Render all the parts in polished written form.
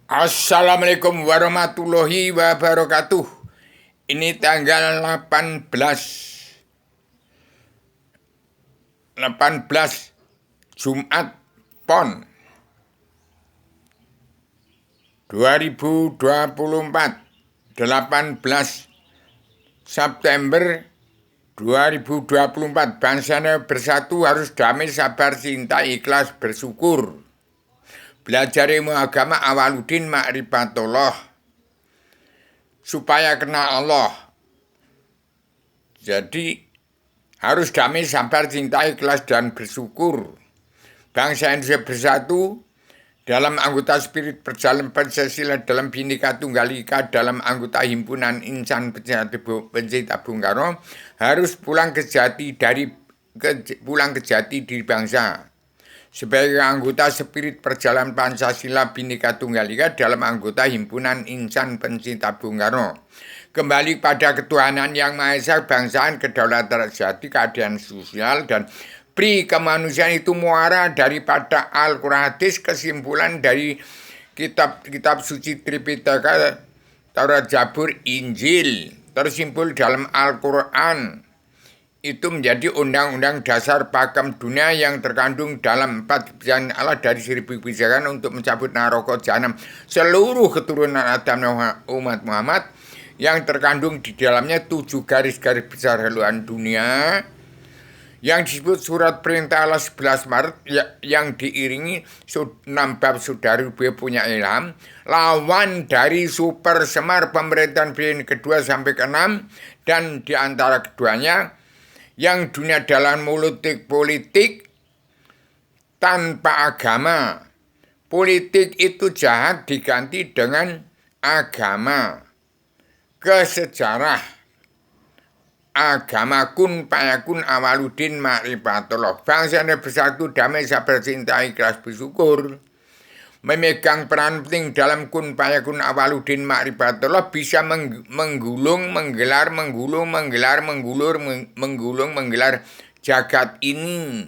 Assalamualaikum warahmatullahi wabarakatuh. Ini tanggal 18 Jumat Pon 2024, 18 September 2024. Bangsanya bersatu, harus damai, sabar, cinta, ikhlas, bersyukur. Belajar ilmu agama Awaludin Ma'rifatullah supaya kenal Allah. Jadi harus damai, sabar, cinta, ikhlas, dan bersyukur. Bangsa Indonesia bersatu dalam anggota spirit perjalanan Pancasila, dalam Bhinneka Tunggal Ika, dalam anggota himpunan insan pencinta Bung Karno, harus pulang ke jati diri bangsa. Sebagai anggota spirit perjalanan Pancasila Bhinneka Tunggal Ika dalam anggota himpunan insan pencinta Bung Karno, kembali pada ketuhanan yang Maha Esa, bangsaan, kedaulatan sejati, keadilan sosial, dan pri kemanusiaan itu muara daripada Al-Quran hadis, kesimpulan dari kitab suci Tripitaka, Taurat, Zabur, Injil, tersimpul dalam Al-Quran. Itu menjadi undang-undang dasar pakem dunia yang terkandung dalam 4 kebijakan Allah dari 1000 kebijakan untuk mencabut naraka jahanam seluruh keturunan Adam umat Muhammad, yang terkandung di dalamnya 7 garis-garis besar haluan dunia yang disebut surat perintah Allah 11 Maret yang diiringi 6 bab saudari punya ilham, lawan dari super semar pemerintahan periode kedua sampai ke-6, dan diantara keduanya yang dunia dalam politik tanpa agama. Politik itu jahat diganti dengan agama. Kesejarah agama kun payakun Awaludin Ma'rifatullah. Bangsa yang bersatu, damai, sabar, cinta, ikhlas, bersyukur, memegang peran penting dalam kun payakun Awaludin Ma'rifatullah, bisa menggulung, menggelar jagat ini.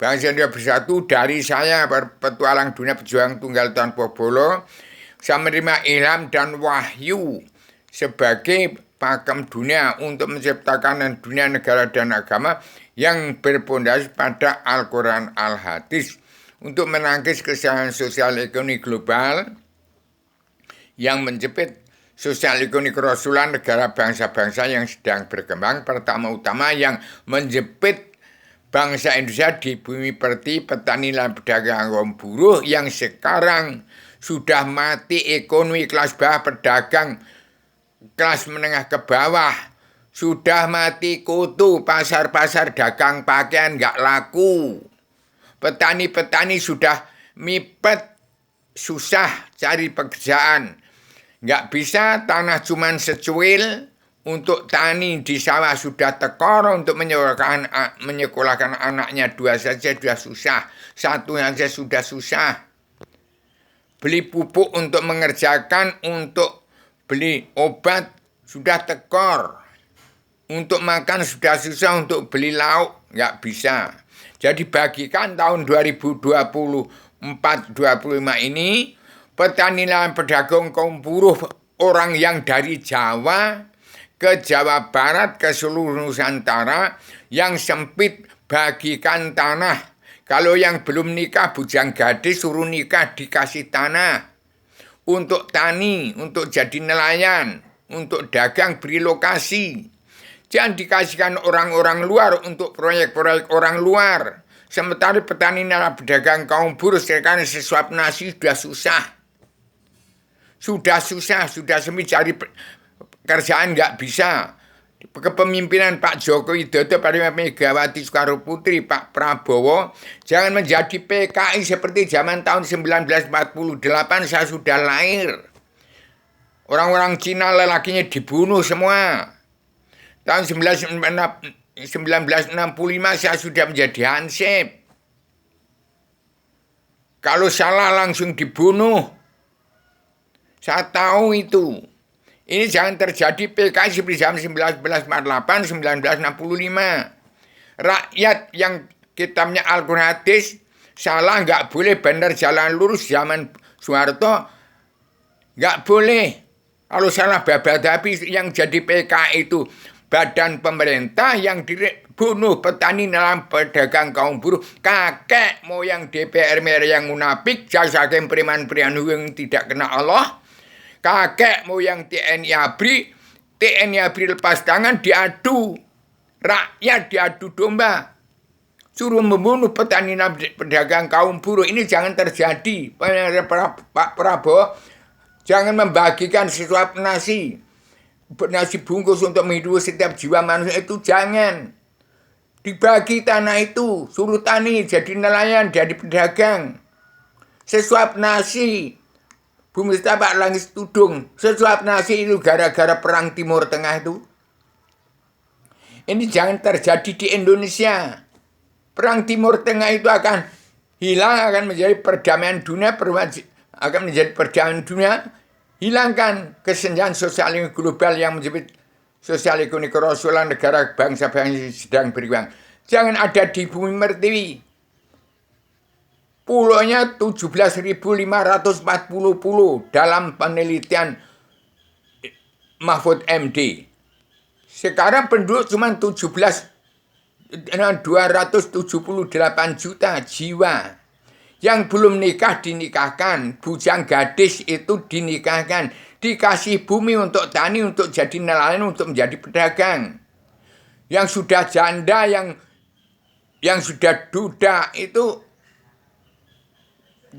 Bangsa yang bersatu, dari saya petualang dunia pejuang tunggal tanpa bolo, saya menerima ilham dan wahyu sebagai pakem dunia untuk menciptakan dunia, negara, dan agama yang berpondasi pada Al-Quran Al-Hadis, untuk menangkis kesalahan sosial ekonomi global yang menjepit sosial ekonomi kerasulan negara bangsa-bangsa yang sedang berkembang, pertama-utama yang menjepit bangsa Indonesia di bumi perti, petani, dan pedagang kaum buruh yang sekarang sudah mati ekonomi kelas bawah, pedagang kelas menengah ke bawah sudah mati kutu, pasar-pasar dagang pakaian nggak laku. Petani-petani sudah mipet, susah cari pekerjaan. Nggak bisa, tanah cuman secuil untuk tani di sawah sudah tekor, untuk menyekolahkan anaknya 2 saja sudah susah, 1 saja sudah susah. Beli pupuk untuk mengerjakan, untuk beli obat sudah tekor. Untuk makan sudah susah, untuk beli lauk nggak bisa. Jadi bagikan tahun 2024-25 ini, petani dan pedagang kaum buruh, orang yang dari Jawa ke Jawa Barat, ke seluruh Nusantara, yang sempit bagikan tanah. Kalau yang belum nikah, bujang gadis suruh nikah, dikasih tanah. Untuk tani, untuk jadi nelayan, untuk dagang, beri lokasi. Jangan dikasihkan orang-orang luar untuk proyek-proyek orang luar. Sementara petani dan pedagang kaum buruh sekarang sesuap nasi sudah susah. Sudah sempit, cari kerjaan nggak bisa. Kepemimpinan Pak Joko Widodo, Pak Megawati Soekarno Putri, Pak Prabowo, jangan menjadi PKI seperti zaman tahun 1948 saya sudah lahir. Orang-orang Cina lelakinya dibunuh semua. Tahun 1965 saya sudah menjadi hansip. Kalau salah langsung dibunuh. Saya tahu itu. Ini jangan terjadi PKI seperti zaman 1948, 1965. Rakyat yang kitabnya Al-Quran hadis salah nggak boleh, benar jalan lurus zaman Soeharto. Nggak boleh. Kalau salah babat habis yang jadi PK itu badan pemerintah yang dibunuh petani dalam pedagang kaum buruh. Kakek moyang DPR yang munafik, jasa preman-preman yang tidak kena Allah. Kakek moyang TNI ABRI lepas tangan diadu. Rakyat diadu domba. Suruh membunuh petani dan pedagang kaum buruh. Ini jangan terjadi. Pak Prabowo, jangan membagikan sesuap nasi. Nasi bungkus untuk menghidupi setiap jiwa manusia itu jangan. Dibagi tanah itu. Suruh tani jadi nelayan, jadi pedagang. Sesuap nasi. Bumi setapak langit tudung. Sesuap nasi itu gara-gara perang Timur Tengah itu. Ini jangan terjadi di Indonesia. Perang Timur Tengah itu akan hilang, akan menjadi perdamaian dunia, akan menjadi perdamaian dunia. Hilangkan kesenjangan sosial global yang menjadi sosial ekonomi kerasulan negara bangsa-bangsa sedang berkembang. Jangan ada di bumi Pertiwi. Pulaunya 17.540 pulau dalam penelitian Mahfud MD. Sekarang penduduk cuma 278 juta jiwa. Yang belum nikah dinikahkan, bujang gadis itu dinikahkan, dikasih bumi untuk tani, untuk jadi nelayan, untuk menjadi pedagang. Yang sudah janda, yang sudah duda itu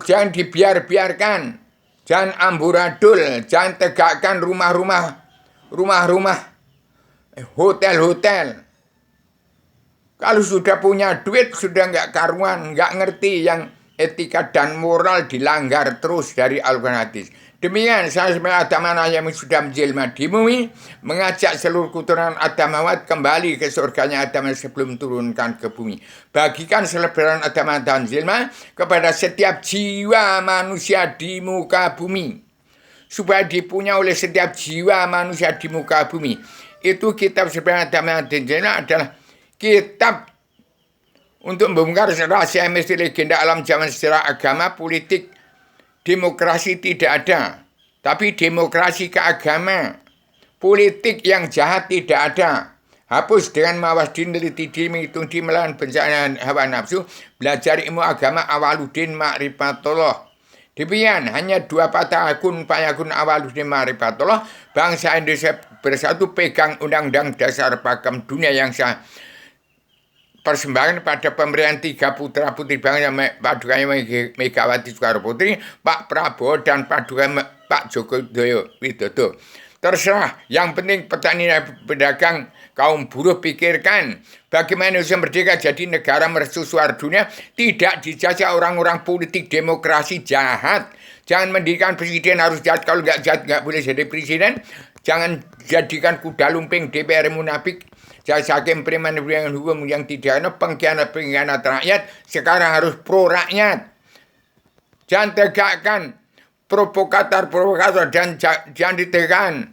jangan dibiarkan, jangan amburadul, jangan tegakkan rumah-rumah, hotel-hotel. Kalau sudah punya duit, sudah nggak karuan, nggak ngerti yang etika dan moral dilanggar terus dari Al-Quran hadis. Demikian saya sebagai Adam yang sudah menjelma di bumi, mengajak seluruh keturunan Adam Hawat kembali ke surganya Adam sebelum turunkan ke bumi. Bagikan selebaran Adam dan jelma kepada setiap jiwa manusia di muka bumi. Supaya dipunya oleh setiap jiwa manusia di muka bumi. Itu kitab selebaran Adam dan jelma adalah kitab untuk membongkar rahasia misteri legenda alam zaman sejarah agama, politik, demokrasi tidak ada. Tapi demokrasi keagama, politik yang jahat tidak ada. Hapus dengan mawas din, teliti din, menghitung din, melawan bencana hawa nafsu, belajar ilmu agama awaludin ma'rifatullah. Demikian, hanya 2 patah akun payakun awaludin ma'rifatullah. Bangsa Indonesia bersatu pegang undang-undang dasar pakem dunia yang sah. Persembahan pada pemberian 3 putra putri bangsa padukannya Megawati Soekarno Putri, Pak Prabowo dan padukan Pak Joko Widodo. Terserah, yang penting petani dan pedagang kaum buruh pikirkan bagaimana Indonesia merdeka jadi negara mercusuar dunia, tidak dijajah orang-orang politik demokrasi jahat. Jangan mendirikan presiden harus jahat, kalau nggak jahat nggak boleh jadi presiden. Jangan jadikan kuda lumping DPR munafik. Jasa hakim preman hukum yang tidak ada pengkhianat rakyat sekarang harus pro rakyat. Jangan tegakkan provokator dan jangan ditekan.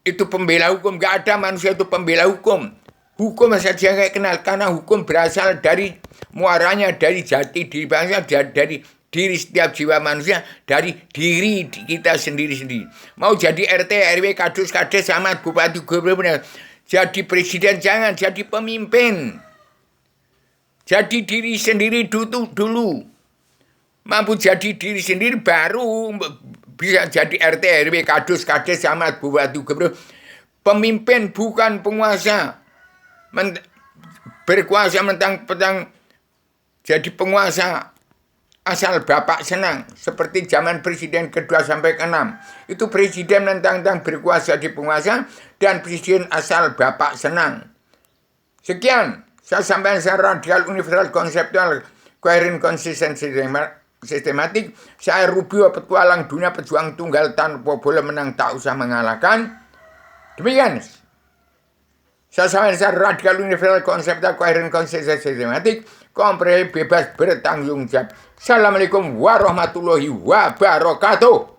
Itu pembela hukum, gak ada manusia itu pembela hukum. Hukum saja nggak kenal karena hukum berasal dari muaranya dari jati diri bangsa, dari diri setiap jiwa manusia, dari diri kita sendiri-sendiri. Mau jadi RT, RW, kades, camat, bupati, gubernur, jadi presiden jangan, jadi pemimpin. Jadi diri sendiri dulu. Mampu jadi diri sendiri baru bisa jadi RT, RW, kades, camat, bupati, gubernur. Pemimpin bukan penguasa. Berkuasa mentang-mentang jadi penguasa. Asal Bapak senang, seperti zaman presiden kedua sampai ke-6. Itu presiden mentang-mentang berkuasa di penguasa, dan presiden asal Bapak senang. Sekian, saya sampaikan secara radikal, universal, konseptual, koheren, konsisten, sistematik. Saya Rubio, petualang dunia, pejuang tunggal tanpa boleh menang, tak usah mengalahkan. Demikian. Saya sampaikan secara radikal, universal, konseptual, koheren, konsisten, sistematik. Komprehensif, bebas bertanggung jawab. Assalamualaikum warahmatullahi wabarakatuh.